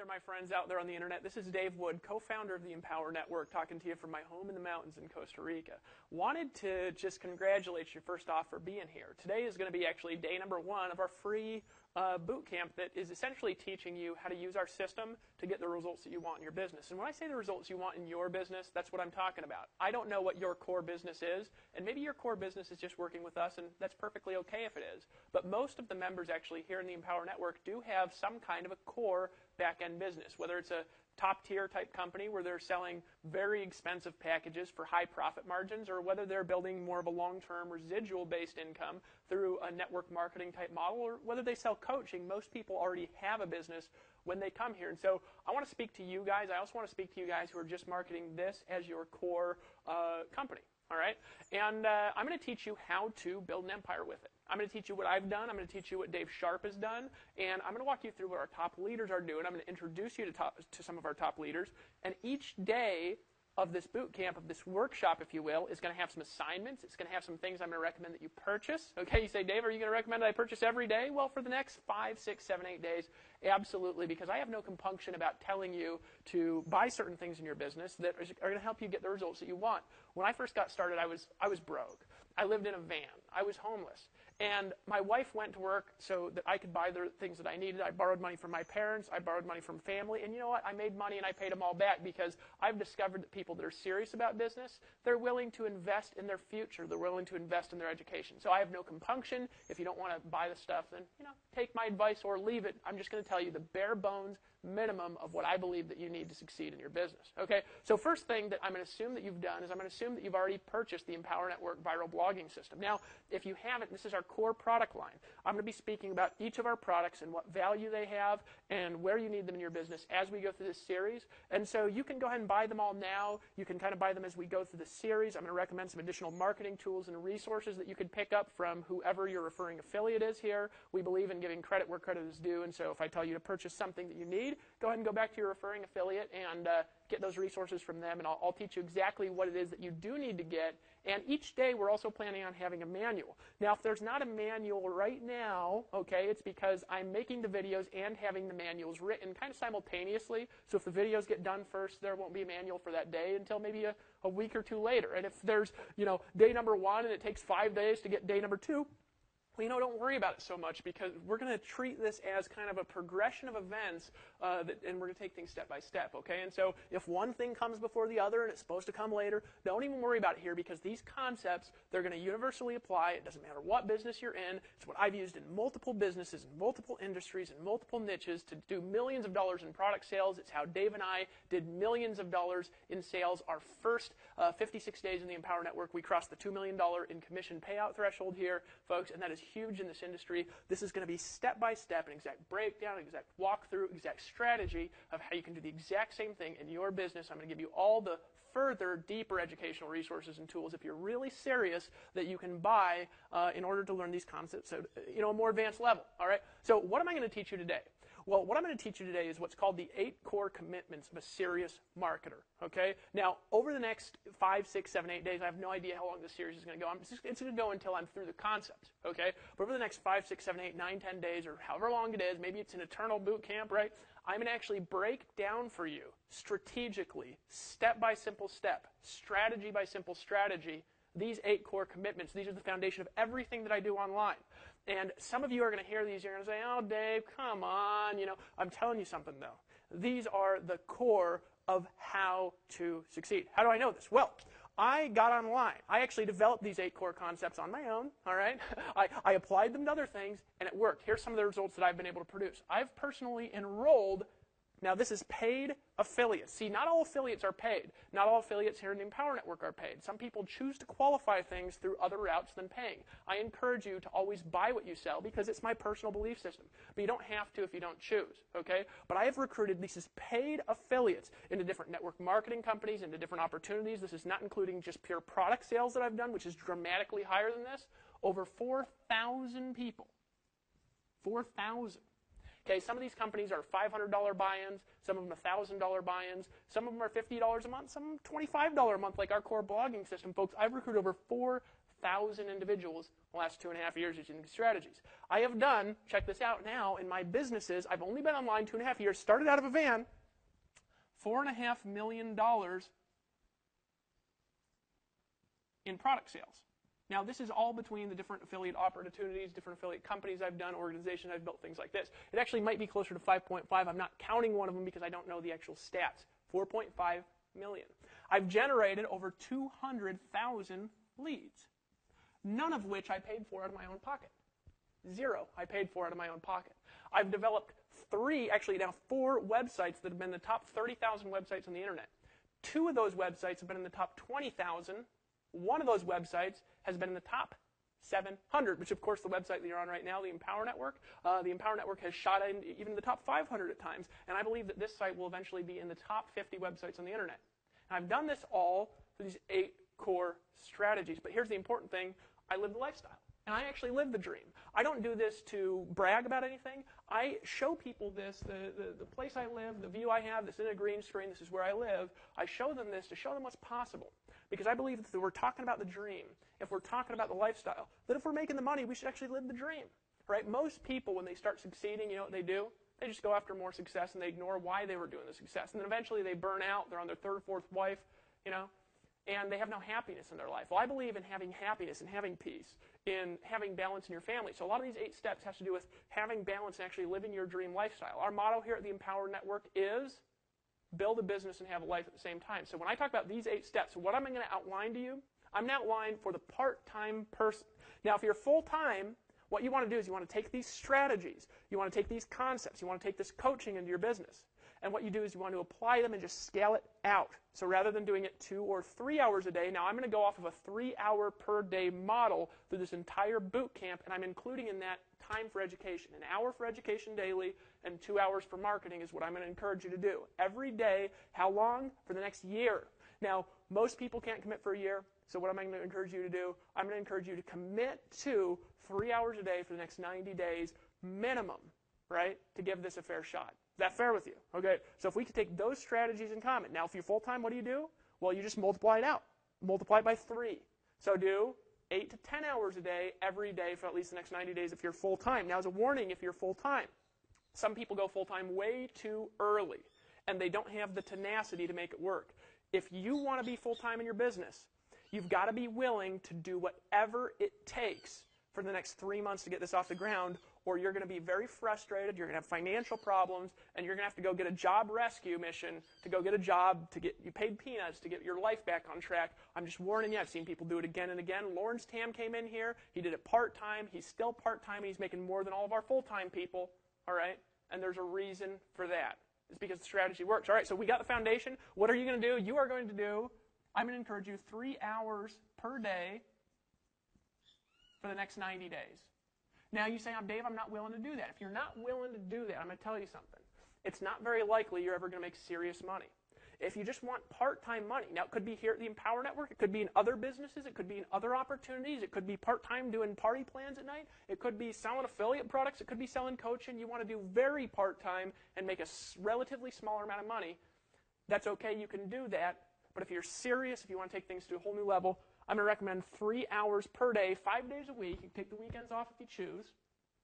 my friends out there on the internet. This is Dave Wood, co-founder of the Empower Network, talking to you from my home in the mountains in Costa Rica. Wanted to just congratulate you first off for being here. Today is going to be actually day number 1 of our free boot camp that is essentially teaching you how to use our system to get the results that you want in your business. And when I say the results you want in your business, that's what I'm talking about. I don't know what your core business is, and maybe your core business is just working with us, and that's perfectly okay if it is. But most of the members actually here in the Empower Network do have some kind of a core back-end business, whether it's a top-tier type company where they're selling very expensive packages for high profit margins, or whether they're building more of a long-term residual-based income through a network marketing type model, or whether they sell coaching. Most people already have a business when they come here. And so I want to speak to you guys. I also want to speak to you guys who are just marketing this as your core company. All right? And I'm going to teach you how to build an empire with it. I'm going to teach you what I've done. I'm going to teach you what Dave Sharp has done. And I'm going to walk you through what our top leaders are doing. I'm going to introduce you to some of our top leaders. And each day of this boot camp, of this workshop, if you will, is going to have some assignments. It's going to have some things I'm going to recommend that you purchase. Okay, you say, Dave, are you going to recommend that I purchase every day? Well, for the next 5, 6, 7, 8 days, absolutely, because I have no compunction about telling you to buy certain things in your business that are going to help you get the results that you want. When I first got started, I was broke. I lived in a van. I was homeless. And my wife went to work so that I could buy the things that I needed. I borrowed money from my parents. I borrowed money from family. And you know what? I made money and I paid them all back because I've discovered that people that are serious about business, they're willing to invest in their future. They're willing to invest in their education. So I have no compunction. If you don't want to buy the stuff, then, take my advice or leave it. I'm just going to tell you the bare bones minimum of what I believe that you need to succeed in your business. Okay? So first thing that I'm going to assume that you've done is I'm going to assume that you've already purchased the Empower Network viral blogging system. Now, if you haven't, this is our core product line. I'm going to be speaking about each of our products and what value they have and where you need them in your business as we go through this series. And so you can go ahead and buy them all now. You can kind of buy them as we go through the series. I'm going to recommend some additional marketing tools and resources that you could pick up from whoever your referring affiliate is here. We believe in giving credit where credit is due, and so if I tell you to purchase something that you need, go ahead and go back to your referring affiliate and get those resources from them, and I'll teach you exactly what it is that you do need to get. And each day we're also planning on having a manual. Now, if there's not a manual right now, okay, it's because I'm making the videos and having the manuals written kind of simultaneously. So if the videos get done first, there won't be a manual for that day until maybe a week or two later. And if there's, day number 1 and it takes 5 days to get day number 2, well, don't worry about it so much because we're going to treat this as kind of a progression of events and we're going to take things step by step, okay? And so if one thing comes before the other and it's supposed to come later, don't even worry about it here because these concepts, they're going to universally apply. It doesn't matter what business you're in. It's what I've used in multiple businesses, in multiple industries, in multiple niches to do millions of dollars in product sales. It's how Dave and I did millions of dollars in sales. Our first 56 days in the Empower Network, we crossed the $2 million in commission payout threshold here, folks, and that is huge in this industry. This is going to be step by step, an exact breakdown, an exact walkthrough, exact strategy of how you can do the exact same thing in your business. I'm going to give you all the further, deeper educational resources and tools if you're really serious that you can buy in order to learn these concepts at a more advanced level. All right. So what am I going to teach you today? Well, what I'm going to teach you today is what's called the 8 core commitments of a serious marketer, okay? Now, over the next 5, 6, 7, 8 days, I have no idea how long this series is going to go. It's going to go until I'm through the concept, okay? But over the next 5, 6, 7, 8, 9, 10 days, or however long it is, maybe it's an eternal boot camp, right? I'm going to actually break down for you strategically, step by simple step, strategy by simple strategy, these 8 core commitments. These are the foundation of everything that I do online. And some of you are going to hear these, you're going to say, oh, Dave, come on. I'm telling you something, though. These are the core of how to succeed. How do I know this? Well, I got online. I actually developed these 8 core concepts on my own, all right? I applied them to other things, and it worked. Here's some of the results that I've been able to produce. I've personally enrolled. Now, this is paid affiliates. See, not all affiliates are paid. Not all affiliates here in the Empower Network are paid. Some people choose to qualify things through other routes than paying. I encourage you to always buy what you sell because it's my personal belief system. But you don't have to if you don't choose, okay? But I have recruited these paid affiliates into different network marketing companies, into different opportunities. This is not including just pure product sales that I've done, which is dramatically higher than this. Over 4,000 people. 4,000. Okay, some of these companies are $500 buy-ins, some of them $1,000 buy-ins, some of them are $50 a month, some $25 a month, like our core blogging system. Folks, I've recruited over 4,000 individuals the last 2.5 years using these strategies. I have done, check this out now, in my businesses, I've only been online 2.5 years, started out of a van, $4.5 million in product sales. Now, this is all between the different affiliate opportunities, different affiliate companies I've done, organizations I've built, things like this. It actually might be closer to 5.5. I'm not counting one of them because I don't know the actual stats. 4.5 million. I've generated over 200,000 leads, none of which I paid for out of my own pocket. Zero I paid for out of my own pocket. I've developed 4 websites that have been the top 30,000 websites on the internet. 2 of those websites have been in the top 20,000. One of those websites has been in the top 700, which of course the website that you're on right now, the Empower Network. The Empower Network has shot in even the top 500 at times, and I believe that this site will eventually be in the top 50 websites on the internet. And I've done this all through these 8 core strategies, but here's the important thing. I live the lifestyle, and I actually live the dream. I don't do this to brag about anything. I show people this, the place I live, the view I have, this is a green screen, this is where I live. I show them this to show them what's possible. Because I believe that if we're talking about the dream, if we're talking about the lifestyle, that if we're making the money, we should actually live the dream. Right? Most people, when they start succeeding, you know what they do? They just go after more success and they ignore why they were doing the success. And then eventually they burn out, they're on their 3rd, 4th wife, you know, and they have no happiness in their life. Well, I believe in having happiness and having peace, in having balance in your family. So a lot of these 8 steps has to do with having balance and actually living your dream lifestyle. Our motto here at the Empower Network is build a business and have a life at the same time. So when I talk about these 8 steps, what I'm going to outline to you, I'm going to outline for the part-time person. Now, if you're full-time, what you want to do is you want to take these strategies, you want to take these concepts, you want to take this coaching into your business. And what you do is you want to apply them and just scale it out. So rather than doing it 2 or 3 hours a day, now I'm going to go off of a 3-hour per day model through this entire boot camp, and I'm including in that time for education. 1 hour for education daily and 2 hours for marketing is what I'm going to encourage you to do. Every day, how long? For the next year. Now, most people can't commit for a year, so what am I going to encourage you to do? I'm going to encourage you to commit to 3 hours a day for the next 90 days minimum, right, to give this a fair shot. Is that fair with you? Okay, so if we could take those strategies in common. Now, if you're full-time, what do? Well, you just multiply it out. Multiply it by 3. So do 8 to 10 hours a day every day for at least the next 90 days if you're full-time. Now, as a warning, if you're full-time, some people go full-time way too early, and they don't have the tenacity to make it work. If you want to be full-time in your business, you've got to be willing to do whatever it takes for the next 3 months to get this off the ground, or you're going to be very frustrated, you're going to have financial problems, and you're going to have to go get a job rescue mission to go get a job, to get you paid peanuts, to get your life back on track. I'm just warning you, I've seen people do it again and again. Lawrence Tam came in here, he did it part-time, he's still part-time, and he's making more than all of our full-time people, all right? And there's a reason for that. It's because the strategy works. All right, so we got the foundation. What are you going to do? You are going to do, I'm going to encourage you 3 hours per day for the next 90 days. Now you say, Dave, I'm not willing to do that. If you're not willing to do that, I'm going to tell you something. It's not very likely you're ever going to make serious money. If you just want part-time money, now it could be here at the Empower Network, it could be in other businesses, it could be in other opportunities, it could be part-time doing party plans at night, it could be selling affiliate products, it could be selling coaching. You want to do very part-time and make a relatively smaller amount of money. That's okay, you can do that. But if you're serious, if you want to take things to a whole new level, I'm going to recommend 3 hours per day, 5 days a week. You can take the weekends off if you choose,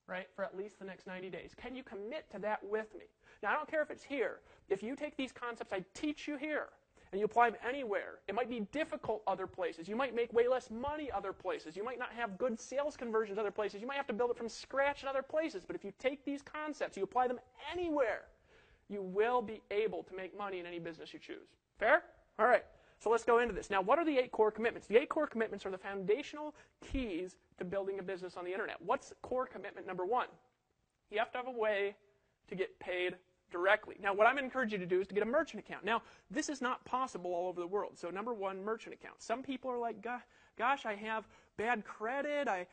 right, for at least the next 90 days. Can you commit to that with me? Now, I don't care if it's here. If you take these concepts I teach you here and you apply them anywhere, it might be difficult other places. You might make way less money other places. You might not have good sales conversions other places. You might have to build it from scratch in other places. But if you take these concepts, you apply them anywhere, you will be able to make money in any business you choose. Fair? All right. So let's go into this. Now, what are the 8 core commitments? The 8 core commitments are the foundational keys to building a business on the internet. What's core commitment number 1? You have to have a way to get paid directly. Now, what I'm going to encourage you to do is to get a merchant account. Now, this is not possible all over the world. So, number 1, merchant account. Some people are like, gosh, I have bad credit. I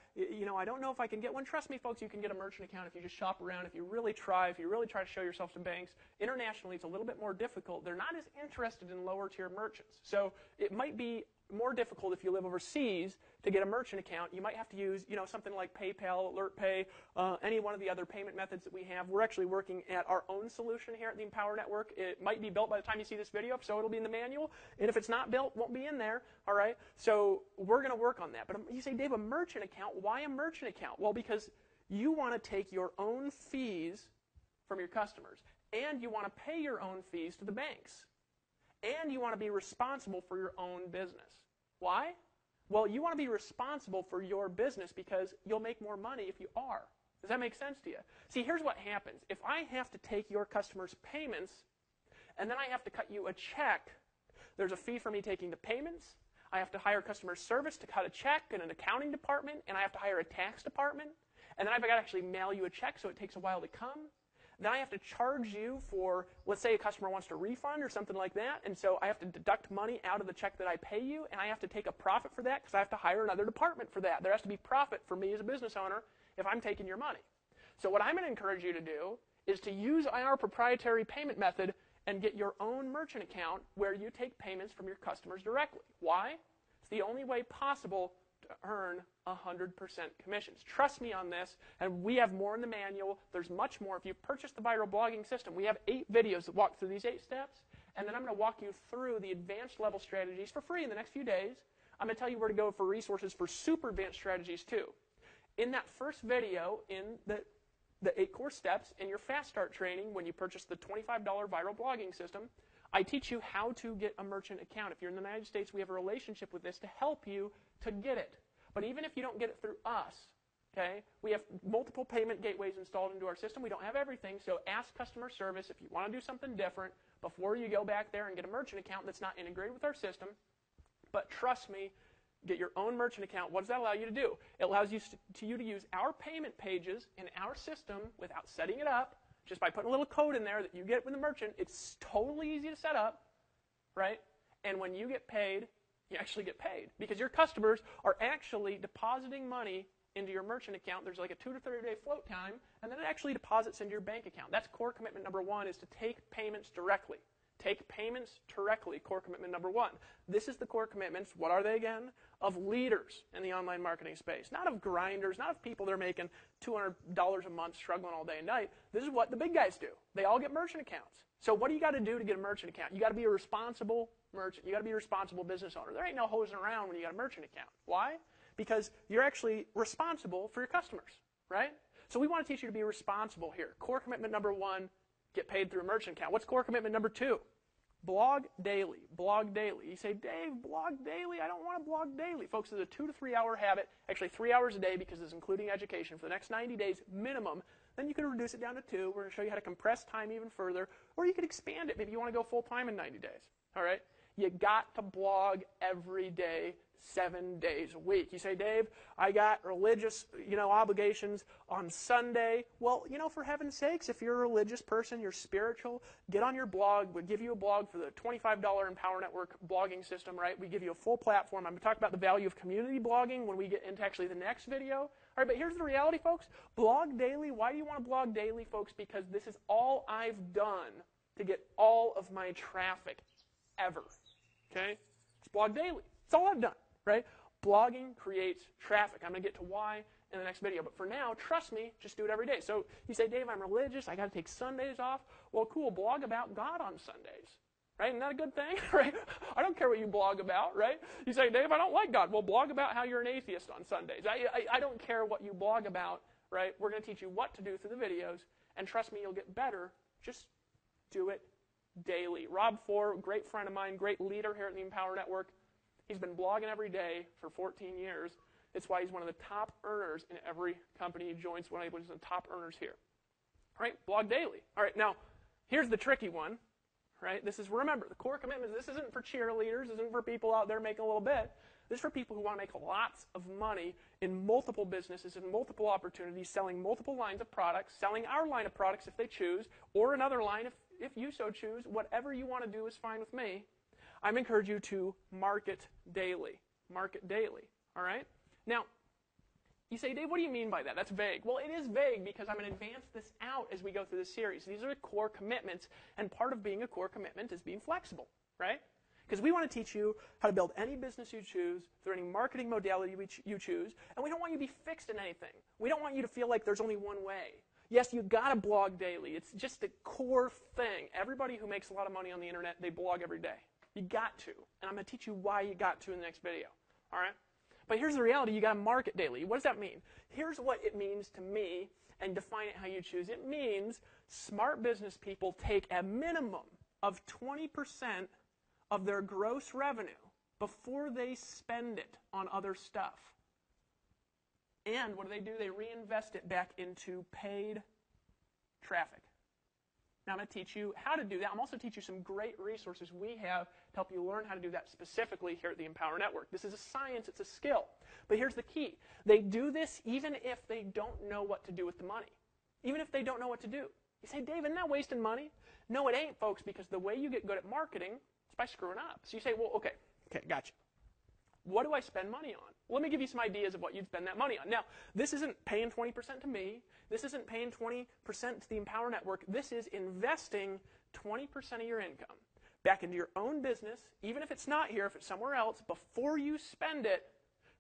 don't know if I can get one. Trust me, folks, you can get a merchant account if you just shop around, if you really try to show yourself to banks. Internationally, it's a little bit more difficult. They're not as interested in lower-tier merchants. So it might be more difficult if you live overseas to get a merchant account. You might have to use, something like PayPal, AlertPay, any one of the other payment methods that we have. We're actually working at our own solution here at the Empower Network. It might be built by the time you see this video, so it'll be in the manual. And if it's not built, it won't be in there. All right. So we're going to work on that. But you say, Dave, a merchant account, why a merchant account? Well, because you want to take your own fees from your customers, and you want to pay your own fees to the banks, and you want to be responsible for your own business. Why? Well, you want to be responsible for your business because you'll make more money if you are. Does that make sense to you? See, here's what happens. If I have to take your customers' payments, and then I have to cut you a check, there's a fee for me taking the payments. I have to hire customer service to cut a check and an accounting department, and I have to hire a tax department, and then I've got to actually mail you a check, so it takes a while to come. Then I have to charge you for, let's say a customer wants to refund or something like that, and so I have to deduct money out of the check that I pay you, and I have to take a profit for that because I have to hire another department for that. There has to be profit for me as a business owner if I'm taking your money. So what I'm going to encourage you to do is to use our proprietary payment method and get your own merchant account where you take payments from your customers directly. Why? It's the only way possible to earn 100% commissions. Trust me on this, and we have more in the manual. There's much more. If you purchase the viral blogging system, we have 8 videos that walk through these 8 steps, and then I'm going to walk you through the advanced level strategies for free in the next few days. I'm going to tell you where to go for resources for super advanced strategies too. In that first video, in the 8 core steps in your Fast Start training, when you purchase the $25 viral blogging system, I teach you how to get a merchant account. If you're in the United States, we have a relationship with this to help you to get it. But even if you don't get it through us, okay, we have multiple payment gateways installed into our system. We don't have everything, so ask customer service if you want to do something different before you go back there and get a merchant account that's not integrated with our system. But trust me, get your own merchant account. What does that allow you to do? It allows you to use our payment pages in our system without setting it up, just by putting a little code in there that you get with the merchant. It's totally easy to set up, right? And when you get paid, you actually get paid because your customers are actually depositing money into your merchant account. There's like a 2 to 30 day float time, and then it actually deposits into your bank account. That's core commitment number 1, is to take payments directly. Take payments directly, core commitment number 1. This is the core commitments. What are they again? Of leaders in the online marketing space. Not of grinders, not of people that are making $200 a month struggling all day and night. This is what the big guys do. They all get merchant accounts. So what do you got to do to get a merchant account? You got to be a responsible merchant. You got to be a responsible business owner. There ain't no hosing around when you got a merchant account. Why? Because you're actually responsible for your customers, right? So we want to teach you to be responsible here. Core commitment number 1, get paid through a merchant account. What's core commitment number 2? Blog daily. Blog daily. You say, Dave, blog daily? I don't want to blog daily. Folks, it's a 2 to 3 hour habit, actually 3 hours a day because it's including education for the next 90 days minimum. Then you can reduce it down to 2. We're going to show you how to compress time even further, or you could expand it. Maybe you want to go full time in 90 days. All right? You got to blog every day, 7 days a week. You say, Dave, I got religious, obligations on Sunday. Well, for heaven's sakes, if you're a religious person, you're spiritual, get on your blog. We'll give you a blog for the $25 Empower Network blogging system, right? We give you a full platform. I'm going to talk about the value of community blogging when we get into actually the next video. All right, but here's the reality, folks. Blog daily. Why do you want to blog daily, folks? Because this is all I've done to get all of my traffic ever. Okay? It's blog daily. It's all I've done. Right? Blogging creates traffic. I'm going to get to why in the next video. But for now, trust me, just do it every day. So you say, Dave, I'm religious. I got to take Sundays off. Well, cool. Blog about God on Sundays. Right? Isn't that a good thing? Right? I don't care what you blog about. Right? You say, Dave, I don't like God. Well, blog about how you're an atheist on Sundays. I don't care what you blog about. Right? We're going to teach you what to do through the videos. And trust me, you'll get better. Just do it daily. Rob Four, great friend of mine, great leader here at the Empower Network. He's been blogging every day for 14 years. It's why he's one of the top earners in every company he joins, one of the top earners here. All right, blog daily. All right, now, here's the tricky one. Right? Remember, the core commitments, this isn't for cheerleaders. This isn't for people out there making a little bit. This is for people who want to make lots of money in multiple businesses, in multiple opportunities, selling multiple lines of products, selling our line of products if they choose, or another line if you so choose. Whatever you want to do is fine with me. I'm encouraging you to market daily. Market daily. All right? Now, you say, Dave, what do you mean by that? That's vague. Well, it is vague because I'm going to advance this out as we go through this series. These are the core commitments, and part of being a core commitment is being flexible, right? Because we want to teach you how to build any business you choose through any marketing modality you choose, and we don't want you to be fixed in anything. We don't want you to feel like there's only one way. Yes, you got to blog daily. It's just the core thing. Everybody who makes a lot of money on the internet, they blog every day. You got to. And I'm going to teach you why you got to in the next video. All right? But here's the reality. You got to market daily. What does that mean? Here's what it means to me, and define it how you choose. It means smart business people take a minimum of 20% of their gross revenue before they spend it on other stuff. And what do? They reinvest it back into paid traffic. Now, I'm going to teach you how to do that. I'm also teach you some great resources we have to help you learn how to do that specifically here at the Empower Network. This is a science. It's a skill. But here's the key. They do this even if they don't know what to do with the money. Even if they don't know what to do. You say, Dave, isn't that wasting money? No, it ain't, folks, because the way you get good at marketing is by screwing up. So you say, well, okay, gotcha. What do I spend money on? Well, let me give you some ideas of what you'd spend that money on. Now, this isn't paying 20% to me. This isn't paying 20% to the Empower Network. This is investing 20% of your income back into your own business, even if it's not here, if it's somewhere else, before you spend it,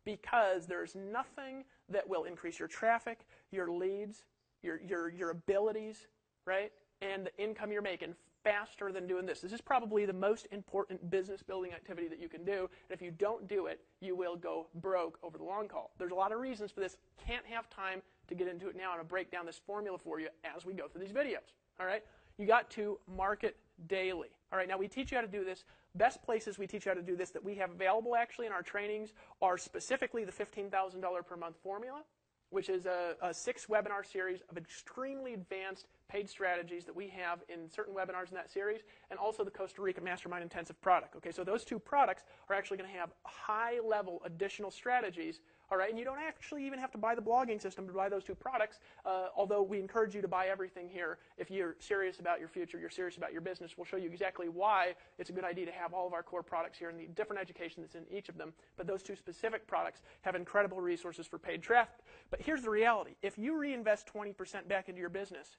because there's nothing that will increase your traffic, your leads, your abilities, right, and the income you're making faster than doing this. This is probably the most important business building activity that you can do, and if you don't do it, you will go broke over the long haul. There's a lot of reasons for this. Can't have time to get into it now. I'm going to break down this formula for you as we go through these videos. All right? You got to market daily. All right, now we teach you how to do this. Best places we teach you how to do this that we have available actually in our trainings are specifically the $15,000 per month formula, which is a 6-webinar series of extremely advanced paid strategies that we have in certain webinars in that series, and also the Costa Rica Mastermind Intensive product. Okay, so those two products are actually going to have high-level additional strategies, all right, and you don't actually even have to buy the blogging system to buy those two products, although we encourage you to buy everything here if you're serious about your future, you're serious about your business. We'll show you exactly why it's a good idea to have all of our core products here and the different education that's in each of them, but those two specific products have incredible resources for paid traffic. But here's the reality. If you reinvest 20% back into your business,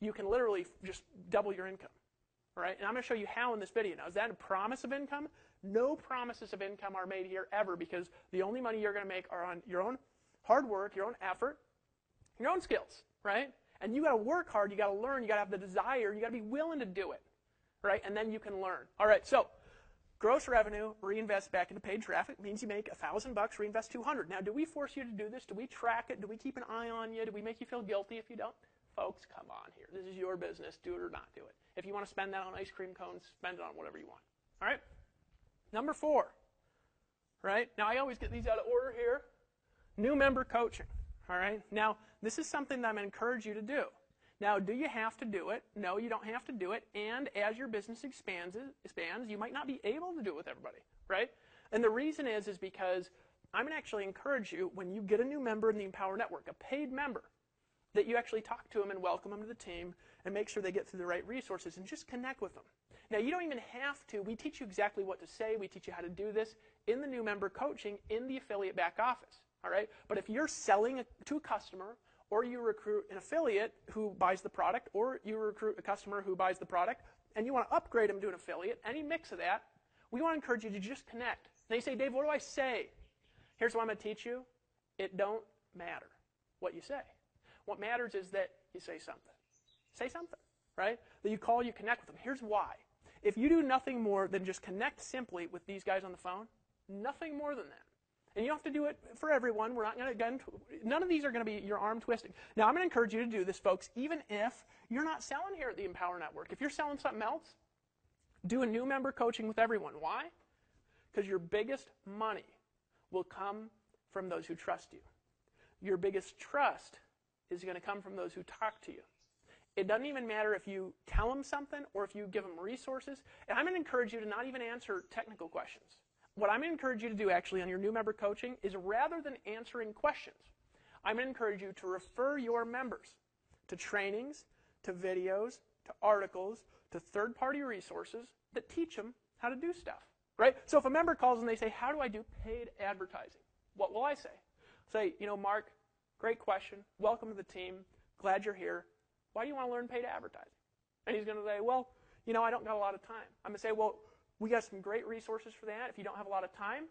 you can literally just double your income, all right? And I'm going to show you how in this video. Now, is that a promise of income? No promises of income are made here ever, because the only money you're going to make are on your own hard work, your own effort, your own skills, right? And you got to work hard, you got to learn, you got to have the desire, you got to be willing to do it, right? And then you can learn. All right, so gross revenue, reinvest back into paid traffic, means you make $1,000, reinvest $200. Now, do we force you to do this? Do we track it? Do we keep an eye on you? Do we make you feel guilty if you don't? Folks, come on here. This is your business. Do it or not do it. If you want to spend that on ice cream cones, spend it on whatever you want. All right? Number 4. Right? Now, I always get these out of order here. New member coaching. All right? Now, this is something that I'm going to encourage you to do. Now, do you have to do it? No, you don't have to do it. And as your business expands, you might not be able to do it with everybody. Right? And the reason is because I'm going to actually encourage you, when you get a new member in the Empower Network, a paid member, that you actually talk to them and welcome them to the team and make sure they get through the right resources and just connect with them. Now, you don't even have to. We teach you exactly what to say. We teach you how to do this in the new member coaching in the affiliate back office. All right? But if you're selling to a customer, or you recruit an affiliate who buys the product, or you recruit a customer who buys the product, and you want to upgrade them to an affiliate, any mix of that, we want to encourage you to just connect. Now you say, Dave, what do I say? Here's what I'm going to teach you. It don't matter what you say. What matters is that you say something. Say something, right? That you call, you connect with them. Here's why. If you do nothing more than just connect simply with these guys on the phone, nothing more than that. And you don't have to do it for everyone. We're not going to, none of these are going to be your arm twisting. Now, I'm going to encourage you to do this, folks, even if you're not selling here at the Empower Network. If you're selling something else, do a new member coaching with everyone. Why? Because your biggest money will come from those who trust you. Your biggest trust is going to come from those who talk to you. It doesn't even matter if you tell them something or if you give them resources. And I'm going to encourage you to not even answer technical questions. What I'm going to encourage you to do actually on your new member coaching is, rather than answering questions, I'm going to encourage you to refer your members to trainings, to videos, to articles, to third-party resources that teach them how to do stuff. Right? So if a member calls and they say, how do I do paid advertising? What will I say? Say, Mark, great question. Welcome to the team. Glad you're here. Why do you want to learn paid advertising? And he's going to say, well, I don't got a lot of time. I'm going to say, well, we got some great resources for that. If you don't have a lot of time,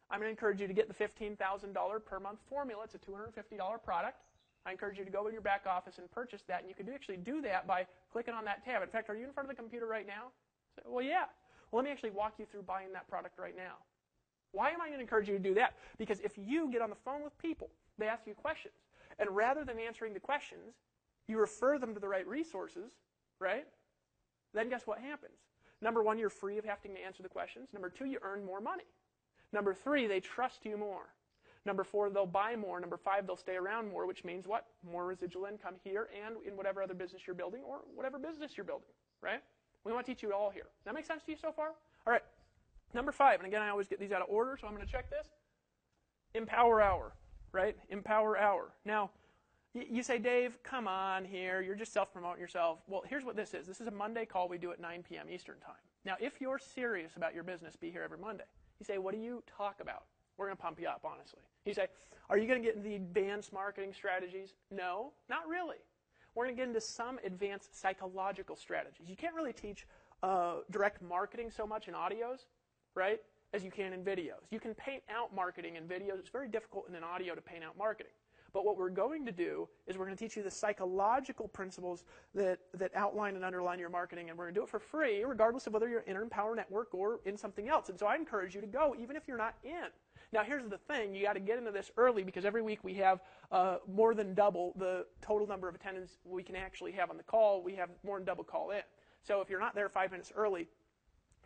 I'm going to encourage you to get the $15,000 per month formula. It's a $250 product. I encourage you to go in your back office and purchase that. And you can actually do that by clicking on that tab. In fact, are you in front of the computer right now? Say, well, yeah. Well, let me actually walk you through buying that product right now. Why am I going to encourage you to do that? Because if you get on the phone with people, they ask you questions, and rather than answering the questions, you refer them to the right resources, right? Then guess what happens? Number one, you're free of having to answer the questions. Number two, you earn more money. Number three, they trust you more. Number four, they'll buy more. Number five, they'll stay around more, which means what? More residual income here and in whatever other business you're building or whatever business you're building, right? We want to teach you it all here. Does that make sense to you so far? All right. Number five, and again, I always get these out of order, so I'm going to check this. Empower Hour, right? Empower Hour. Now, you say, Dave, come on here. You're just self-promoting yourself. Well, here's what this is. This is a Monday call we do at 9 p.m. Eastern Time. Now, if you're serious about your business, be here every Monday. You say, what do you talk about? We're going to pump you up, honestly. You say, are you going to get into the advanced marketing strategies? No, not really. We're going to get into some advanced psychological strategies. You can't really teach direct marketing so much in audios, right, as you can in videos. You can paint out marketing in videos. It's very difficult in an audio to paint out marketing. But what we're going to do is we're going to teach you the psychological principles that outline and underline your marketing, and we're going to do it for free, regardless of whether you're in Empower Network or in something else. And so I encourage you to go, even if you're not in. Now, here's the thing. You got to get into this early because every week we have more than double the total number of attendants we can actually have on the call. We have more than double call in. So if you're not there 5 minutes early,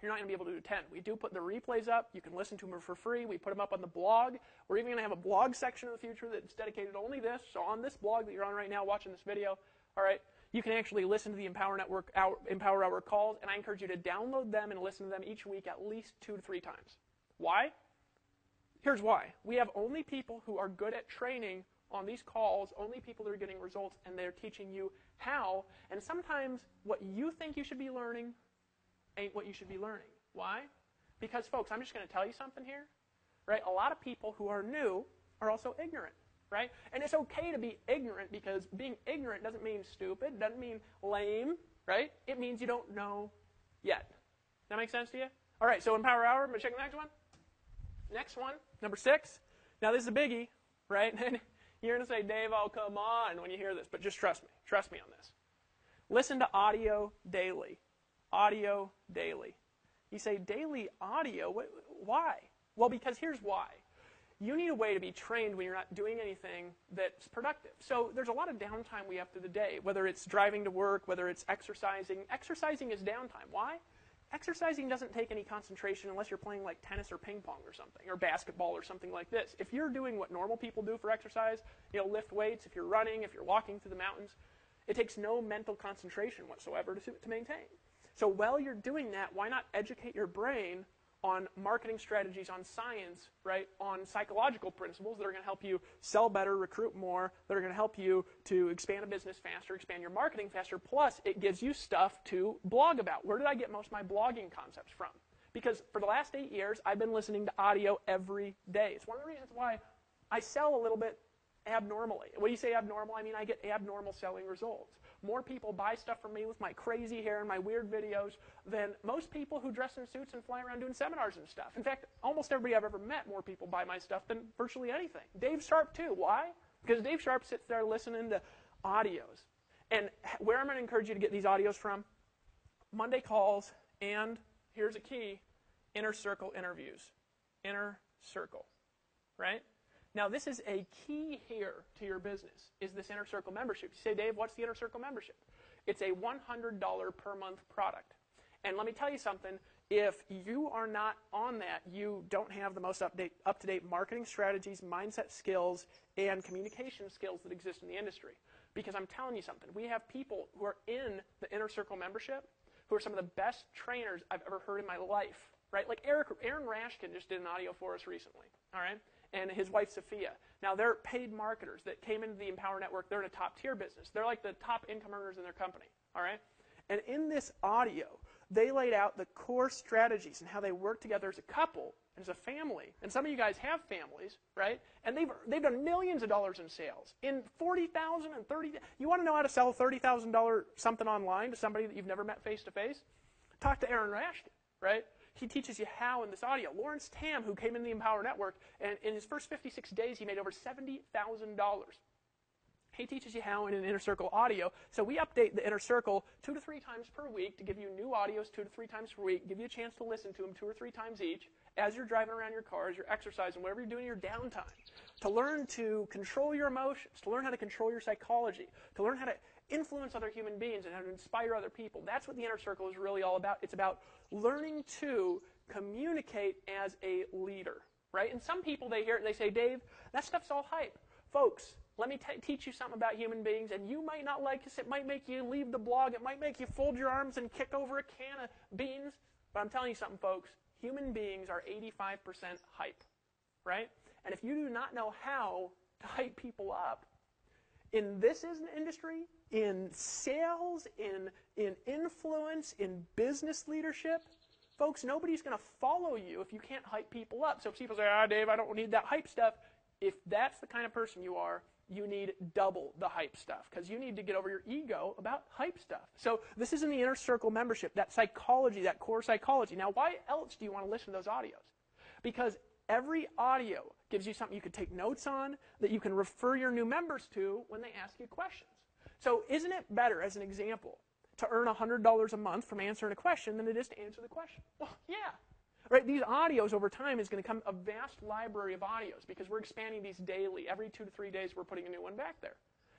you're not going to be able to attend. We do put the replays up. You can listen to them for free. We put them up on the blog. We're even going to have a blog section in the future that's dedicated to only this. So on this blog that you're on right now watching this video, all right, you can actually listen to the Empower Hour calls, and I encourage you to download them and listen to them each week at least 2 to 3 times. Why? Here's why. We have only people who are good at training on these calls, only people that are getting results, and they're teaching you how. And sometimes what you think you should be learning ain't what you should be learning. Why? Because, folks, I'm just going to tell you something here, right? A lot of people who are new are also ignorant, right? And it's okay to be ignorant because being ignorant doesn't mean stupid, doesn't mean lame, right? It means you don't know yet. That make sense to you? All right, so Empower Hour, I'm going to check the next one. Next one, number 6. Now, this is a biggie, right? And you're going to say, Dave, oh, come on when you hear this, but just trust me. Trust me on this. Listen to audio daily. Audio daily. You say, daily audio? Why? Well, because here's why. You need a way to be trained when you're not doing anything that's productive. So there's a lot of downtime we have through the day, whether it's driving to work, whether it's exercising. Exercising is downtime. Why? Exercising doesn't take any concentration unless you're playing like tennis or ping pong or something, or basketball or something like this. If you're doing what normal people do for exercise, lift weights, if you're running, if you're walking through the mountains, it takes no mental concentration whatsoever to maintain. So while you're doing that, why not educate your brain on marketing strategies, on science, right, on psychological principles that are going to help you sell better, recruit more, that are going to help you to expand a business faster, expand your marketing faster, plus it gives you stuff to blog about. Where did I get most of my blogging concepts from? Because for the last 8 years, I've been listening to audio every day. It's one of the reasons why I sell a little bit abnormally. When you say abnormal, I mean I get abnormal selling results. More people buy stuff from me with my crazy hair and my weird videos than most people who dress in suits and fly around doing seminars and stuff. In fact, almost everybody I've ever met, more people buy my stuff than virtually anything. Dave Sharp, too. Why? Because Dave Sharp sits there listening to audios. And where I'm going to encourage you to get these audios from? Monday calls, and here's a key, inner circle interviews. Inner circle, right? Now, this is a key here to your business, is this Inner Circle membership. You say, Dave, what's the Inner Circle membership? It's a $100 per month product. And let me tell you something. If you are not on that, you don't have the most up-to-date marketing strategies, mindset skills, and communication skills that exist in the industry. Because I'm telling you something. We have people who are in the Inner Circle membership who are some of the best trainers I've ever heard in my life. Right? Like Aaron Rashkin just did an audio for us recently. All right? And his wife, Sophia. Now, they're paid marketers that came into the Empower Network. They're in a top-tier business. They're like the top income earners in their company, all right? And in this audio, they laid out the core strategies and how they work together as a couple and as a family. And some of you guys have families, right? And they've done millions of dollars in sales. In $40,000 and $30,000. You want to know how to sell a $30,000 something online to somebody that you've never met face-to-face? Talk to Aaron Rashkin, right? He teaches you how in this audio. Lawrence Tam, who came in the Empower Network, and in his first 56 days, he made over $70,000. He teaches you how in an inner circle audio. So we update the inner circle 2 to 3 times per week to give you new audios 2 to 3 times per week, give you a chance to listen to them 2 or 3 times each as you're driving around your car, as you're exercising, whatever you're doing in your downtime, to learn to control your emotions, to learn how to control your psychology, to learn how to influence other human beings and how to inspire other people. That's what the inner circle is really all about. It's about learning to communicate as a leader, right? And some people, they hear it and they say, Dave, that stuff's all hype. Folks, let me teach you something about human beings, and you might not like this. It might make you leave the blog. It might make you fold your arms and kick over a can of beans. But I'm telling you something, folks. Human beings are 85% hype, right? And if you do not know how to hype people up, in this industry, in sales, in influence, in business leadership, folks, nobody's going to follow you if you can't hype people up. So if people say, Dave, I don't need that hype stuff, if that's the kind of person you are, you need double the hype stuff because you need to get over your ego about hype stuff. So this is in the inner circle membership, that psychology, that core psychology. Now, why else do you want to listen to those audios? Because every audio gives you something you can take notes on that you can refer your new members to when they ask you questions. So isn't it better, as an example, to earn $100 a month from answering a question than it is to answer the question? Well, yeah. Right, these audios over time is going to come a vast library of audios because we're expanding these daily. Every 2 to 3 days, we're putting a new one back there.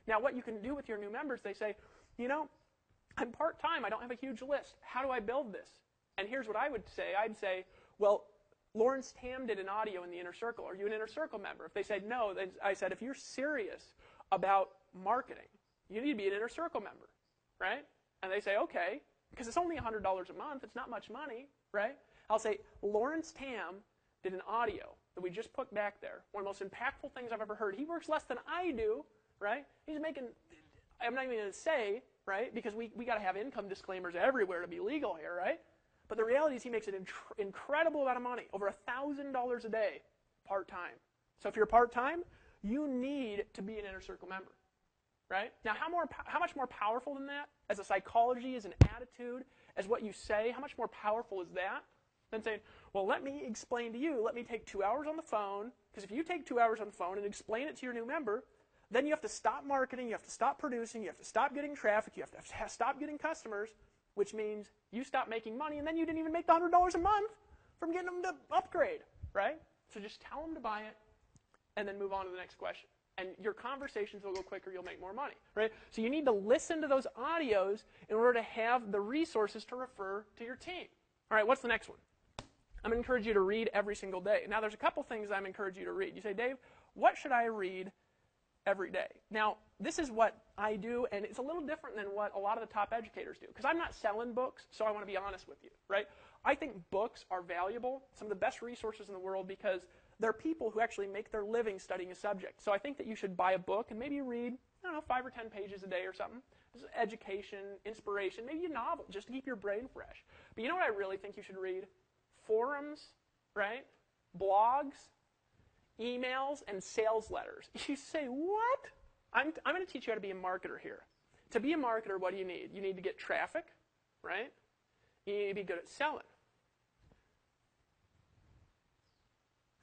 Now, what you can do with your new members, they say, I'm part-time. I don't have a huge list. How do I build this? And here's what I would say. I'd say, well, Lawrence Tam did an audio in the Inner Circle. Are you an Inner Circle member? If they said no, then I said, if you're serious about marketing, you need to be an Inner Circle member, right? And they say, okay, because it's only $100 a month. It's not much money, right? I'll say, Lawrence Tam did an audio that we just put back there. One of the most impactful things I've ever heard. He works less than I do, right? He's making, I'm not even going to say, right, because we got to have income disclaimers everywhere to be legal here, right? But the reality is he makes an incredible amount of money, over $1,000 a day, part-time. So if you're part-time, you need to be an Inner Circle member, right? Now, how much more powerful than that, as a psychology, as an attitude, as what you say, how much more powerful is that than saying, well, let me explain to you, let me take 2 hours on the phone, because if you take 2 hours on the phone and explain it to your new member, then you have to stop marketing, you have to stop producing, you have to stop getting traffic, you have to stop getting customers, which means you stop making money, and then you didn't even make the $100 a month from getting them to upgrade, right? So just tell them to buy it, and then move on to the next question. And your conversations will go quicker, you'll make more money, right? So you need to listen to those audios in order to have the resources to refer to your team. All right, what's the next one? I'm going to encourage you to read every single day. Now, there's a couple things I'm encouraging you to read. You say, Dave, what should I read every day? Now, this is what I do, and it's a little different than what a lot of the top educators do, because I'm not selling books, so I want to be honest with you, right? I think books are valuable, some of the best resources in the world, because they're people who actually make their living studying a subject. So I think that you should buy a book and maybe read, 5 or 10 pages a day or something. This is education, inspiration, maybe a novel, just to keep your brain fresh. But you know what I really think you should read? Forums, right? Blogs, emails, and sales letters. You say, what? I'm going to teach you how to be a marketer here. To be a marketer, what do you need? You need to get traffic, right? You need to be good at selling.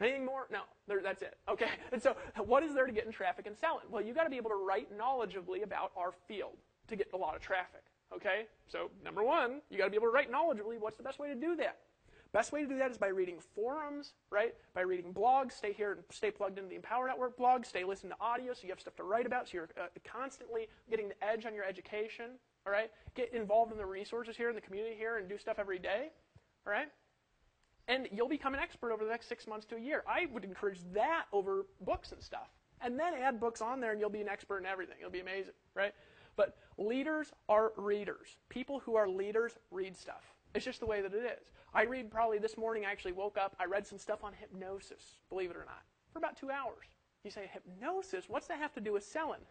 Anything more? No, that's it. Okay. And so what is there to get in traffic and selling? Well, you've got to be able to write knowledgeably about our field to get a lot of traffic. Okay? So number one, you got to be able to write knowledgeably. What's the best way to do that? Best way to do that is by reading forums, right? By reading blogs. Stay here and stay plugged into the Empower Network blog. Stay listening to audio so you have stuff to write about, so you're constantly getting the edge on your education, all right? Get involved in the resources here in the community here and do stuff every day, all right? And you'll become an expert over the next 6 months to a year. I would encourage that over books and stuff. And then add books on there and you'll be an expert in everything. It'll be amazing, right? But leaders are readers. People who are leaders read stuff. It's just the way that it is. I read probably this morning, I actually woke up, I read some stuff on hypnosis, believe it or not, for about 2 hours. You say, hypnosis? What's that have to do with selling?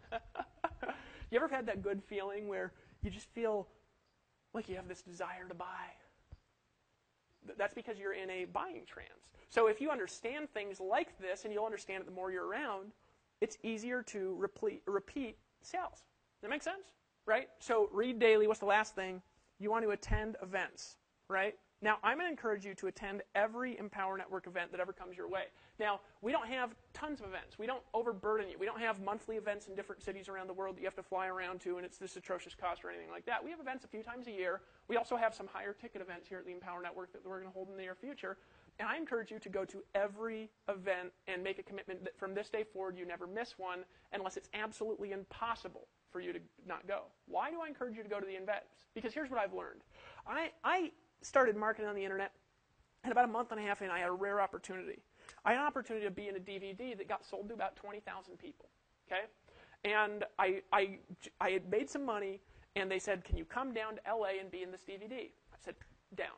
You ever had that good feeling where you just feel like you have this desire to buy? That's because you're in a buying trance. So if you understand things like this, and you'll understand it the more you're around, it's easier to repeat sales. Does that make sense? Right? So read daily. What's the last thing? You want to attend events, right? Now, I'm going to encourage you to attend every Empower Network event that ever comes your way. Now, we don't have tons of events. We don't overburden you. We don't have monthly events in different cities around the world that you have to fly around to, and it's this atrocious cost or anything like that. We have events a few times a year. We also have some higher ticket events here at the Empower Network that we're going to hold in the near future. And I encourage you to go to every event and make a commitment that from this day forward you never miss one unless it's absolutely impossible for you to not go. Why do I encourage you to go to the events? Because here's what I've learned. I started marketing on the internet, and about a month and a half in, I had a rare opportunity. I had an opportunity to be in a DVD that got sold to about 20,000 people, okay? And I had made some money, and they said, can you come down to LA and be in this DVD? I said, down.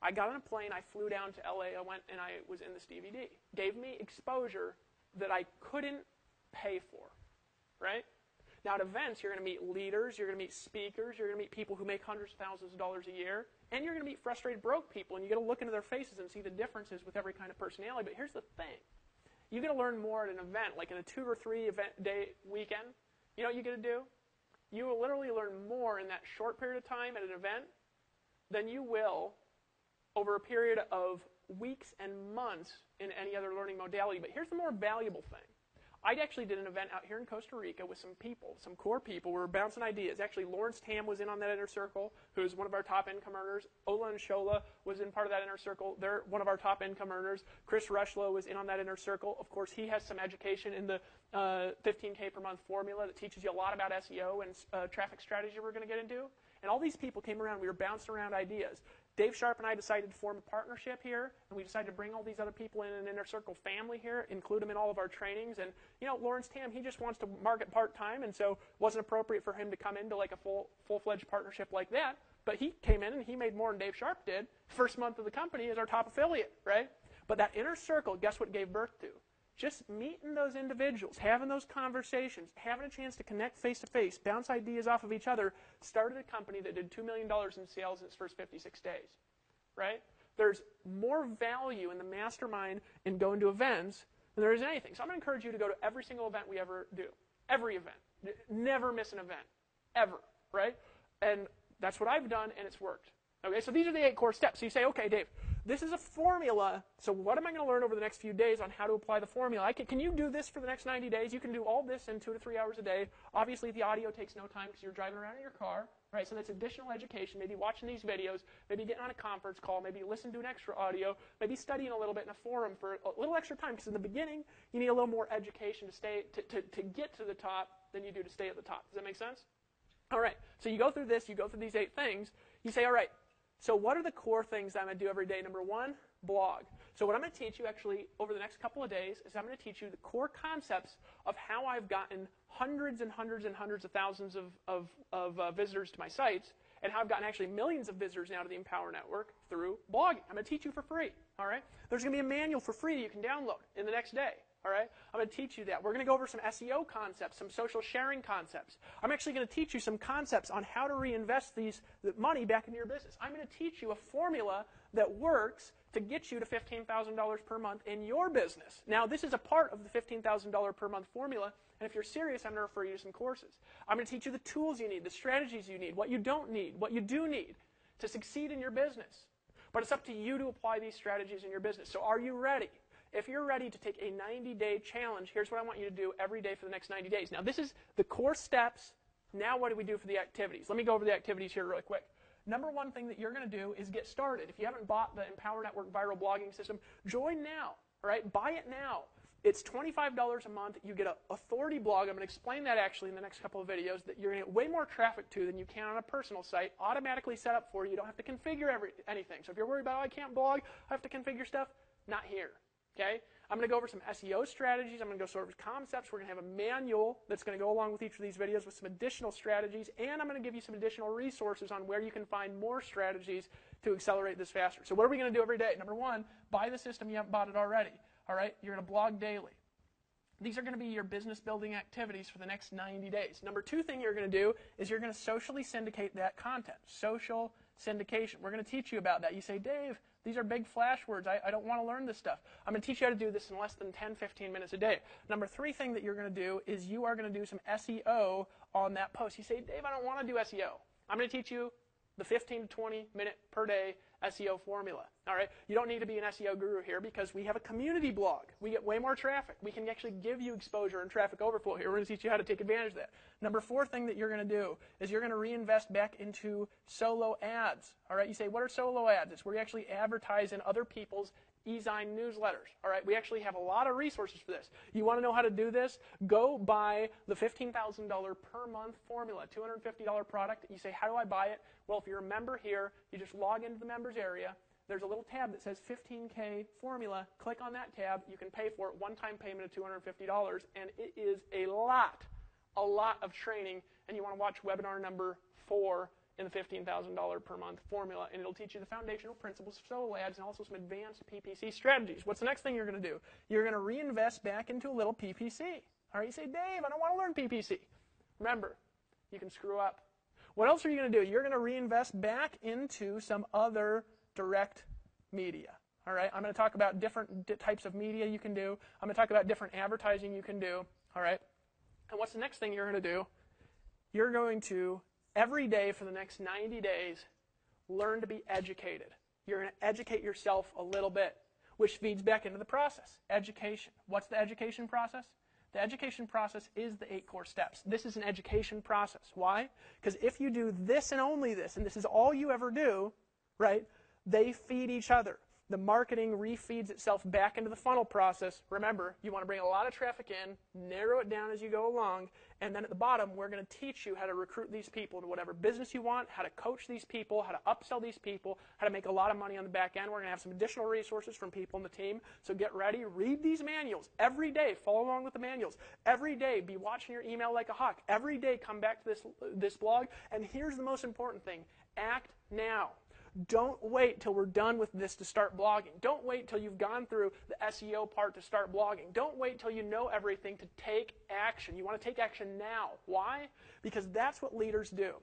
I got on a plane, I flew down to LA, I went and I was in this DVD. Gave me exposure that I couldn't pay for, right? Now at events, you're going to meet leaders, you're going to meet speakers, you're going to meet people who make hundreds of thousands of dollars a year, and you're going to meet frustrated broke people, and you get to look into their faces and see the differences with every kind of personality. But here's the thing. You get to learn more at an event, like in a 2 or 3 event day weekend. You know what you get to do? You will literally learn more in that short period of time at an event than you will over a period of weeks and months in any other learning modality. But here's the more valuable thing. I actually did an event out here in Costa Rica with some people, some core people. We were bouncing ideas. Actually, Lawrence Tam was in on that inner circle, who's one of our top income earners. Ola and Shola was in part of that inner circle. They're one of our top income earners. Chris Rushlow was in on that inner circle. Of course, he has some education in the 15K per month formula that teaches you a lot about SEO and traffic strategy we're going to get into. And all these people came around. We were bouncing around ideas. Dave Sharp and I decided to form a partnership here, and we decided to bring all these other people in an inner circle family here, include them in all of our trainings. And, you know, Lawrence Tam, he just wants to market part-time, and so it wasn't appropriate for him to come into like a full-fledged partnership like that. But he came in, and he made more than Dave Sharp did. First month of the company as our top affiliate, right? But that inner circle, guess what gave birth to? Just meeting those individuals, having those conversations, having a chance to connect face-to-face, bounce ideas off of each other, started a company that did $2 million in sales in its first 56 days, right? There's more value in the mastermind in going to events than there is anything. So I'm going to encourage you to go to every single event we ever do. Every event. Never miss an event. Ever, right? And that's what I've done, and it's worked. Okay, so these are the 8 core steps. So you say, okay, Dave, this is a formula, so what am I going to learn over the next few days on how to apply the formula? Can you do this for the next 90 days? You can do all this in 2 to 3 hours a day. Obviously, the audio takes no time because you're driving around in your car, right? So that's additional education, maybe watching these videos, maybe getting on a conference call, maybe listen to an extra audio, maybe studying a little bit in a forum for a little extra time, because in the beginning, you need a little more education to get to the top than you do to stay at the top. Does that make sense? All right, so you go through this, you go through these 8 things, you say, all right, so what are the core things that I'm going to do every day? Number 1, blog. So what I'm going to teach you actually over the next couple of days is I'm going to teach you the core concepts of how I've gotten hundreds and hundreds and hundreds of thousands of visitors to my sites, and how I've gotten actually millions of visitors now to the Empower Network through blogging. I'm going to teach you for free, all right? There's going to be a manual for free that you can download in the next day. All right? I'm going to teach you that. We're going to go over some SEO concepts, some social sharing concepts. I'm actually going to teach you some concepts on how to reinvest the money back into your business. I'm going to teach you a formula that works to get you to $15,000 per month in your business. Now, this is a part of the $15,000 per month formula, and if you're serious, I'm going to refer you to some courses. I'm going to teach you the tools you need, the strategies you need, what you don't need, what you do need to succeed in your business. But it's up to you to apply these strategies in your business. So are you ready? If you're ready to take a 90-day challenge, here's what I want you to do every day for the next 90 days. Now, this is the core steps. Now, what do we do for the activities? Let me go over the activities here really quick. Number 1 thing that you're going to do is get started. If you haven't bought the Empower Network Viral Blogging System, join now. All right? Buy it now. It's $25 a month. You get an authority blog. I'm going to explain that actually in the next couple of videos, that you're going to get way more traffic to than you can on a personal site, automatically set up for you. You don't have to configure anything. So if you're worried about, oh, I can't blog, I have to configure stuff, not here. Okay? I'm going to go over some SEO strategies. I'm going to go over concepts. We're going to have a manual that's going to go along with each of these videos with some additional strategies, and I'm going to give you some additional resources on where you can find more strategies to accelerate this faster. So what are we going to do every day? Number 1, buy the system. You haven't bought it already. All right? You're going to blog daily. These are going to be your business building activities for the next 90 days. Number 2 thing you're going to do is you're going to socially syndicate that content. Social syndication. We're going to teach you about that. You say, Dave, these are big flash words. I don't want to learn this stuff. I'm going to teach you how to do this in less than 10, 15 minutes a day. Number 3 thing that you're going to do is you are going to do some SEO on that post. You say, Dave, I don't want to do SEO. I'm going to teach you the 15 to 20 minute per day SEO formula. All right? You don't need to be an SEO guru here because we have a community blog. We get way more traffic. We can actually give you exposure and traffic overflow here. We're going to teach you how to take advantage of that. Number 4 thing that you're going to do is you're going to reinvest back into solo ads. All right? You say, what are solo ads? It's where you actually advertise in other people's e-sign newsletters. All right, we actually have a lot of resources for this. You want to know how to do this? Go buy the $15,000 per month formula, $250 product. You say, how do I buy it? Well, if you're a member here, you just log into the members area. There's a little tab that says 15K formula. Click on that tab. You can pay for it, one-time payment of $250, and it is a lot of training. And you want to watch webinar number 4 in the $15,000 per month formula, and it'll teach you the foundational principles of solo ads and also some advanced PPC strategies. What's the next thing you're going to do? You're going to reinvest back into a little PPC. All right, you say, Dave, I don't want to learn PPC. Remember, you can screw up. What else are you going to do? You're going to reinvest back into some other direct media. All right, I'm going to talk about different types of media you can do. I'm going to talk about different advertising you can do. All right, and what's the next thing you're going to do? You're going to every day for the next 90 days, learn to be educated. You're going to educate yourself a little bit, which feeds back into the process. Education. What's the education process? The education process is the 8 core steps. This is an education process. Why? Because if you do this and only this, and this is all you ever do, right, they feed each other. The marketing refeeds itself back into the funnel process. Remember, you want to bring a lot of traffic in, narrow it down as you go along, and then at the bottom, we're going to teach you how to recruit these people to whatever business you want, how to coach these people, how to upsell these people, how to make a lot of money on the back end. We're going to have some additional resources from people in the team. So get ready. Read these manuals every day. Follow along with the manuals. Every day, be watching your email like a hawk. Every day, come back to this blog. And here's the most important thing. Act now. Don't wait till we're done with this to start blogging. Don't wait till you've gone through the SEO part to start blogging. Don't wait till you know everything to take action. You want to take action now. Why? Because that's what leaders do.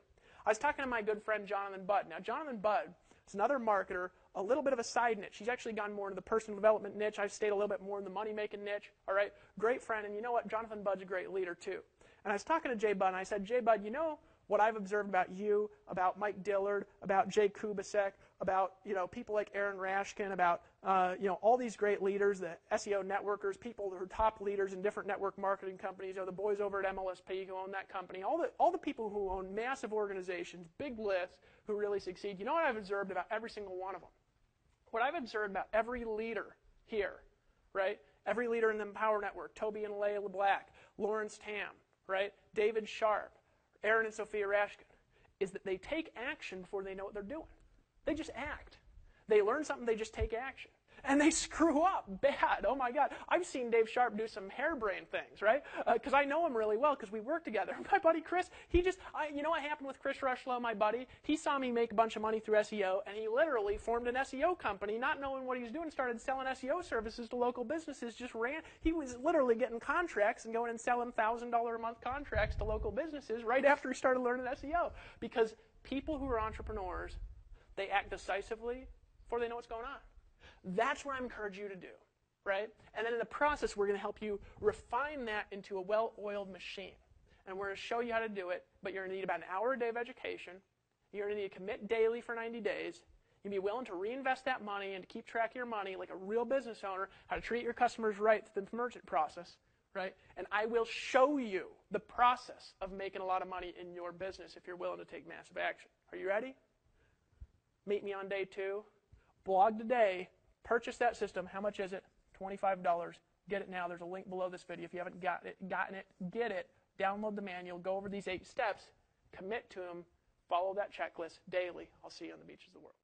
I was talking to my good friend Jonathan Budd. Now, Jonathan Budd is another marketer, a little bit of a side niche. He's actually gone more into the personal development niche. I've stayed a little bit more in the money-making niche. All right? Great friend. And you know what? Jonathan Budd's a great leader, too. And I was talking to Jay Budd, and I said, Jay Budd, you know what I've observed about you, about Mike Dillard, about Jay Kubasek, about people like Aaron Rashkin, about all these great leaders, the SEO networkers, people who are top leaders in different network marketing companies, the boys over at MLSP who own that company, all the people who own massive organizations, big lists, who really succeed. You know what I've observed about every single one of them? What I've observed about every leader here, right? Every leader in the Empower Network, Toby and Layla Black, Lawrence Tam, right? David Sharp, Aaron and Sophia Rashkin, is that they take action before they know what they're doing. They just act. They learn something, they just take action. And they screw up bad. Oh, my God. I've seen Dave Sharp do some harebrained things, right? Because I know him really well because we work together. My buddy Chris, what happened with Chris Rushlow, my buddy? He saw me make a bunch of money through SEO, and he literally formed an SEO company, not knowing what he was doing, started selling SEO services to local businesses, he was literally getting contracts and going and selling $1,000 a month contracts to local businesses right after he started learning SEO. Because people who are entrepreneurs, they act decisively before they know what's going on. That's what I encourage you to do, right? And then in the process, we're going to help you refine that into a well-oiled machine. And we're going to show you how to do it, but you're going to need about an hour a day of education. You're going to need to commit daily for 90 days. You'll be willing to reinvest that money and to keep track of your money like a real business owner, how to treat your customers right through the merchant process, right? And I will show you the process of making a lot of money in your business if you're willing to take massive action. Are you ready? Meet me on day 2. Blog today. Purchase that system. How much is it? $25. Get it now. There's a link below this video. If you haven't gotten it, get it. Download the manual. Go over these 8 steps. Commit to them. Follow that checklist daily. I'll see you on the beaches of the world.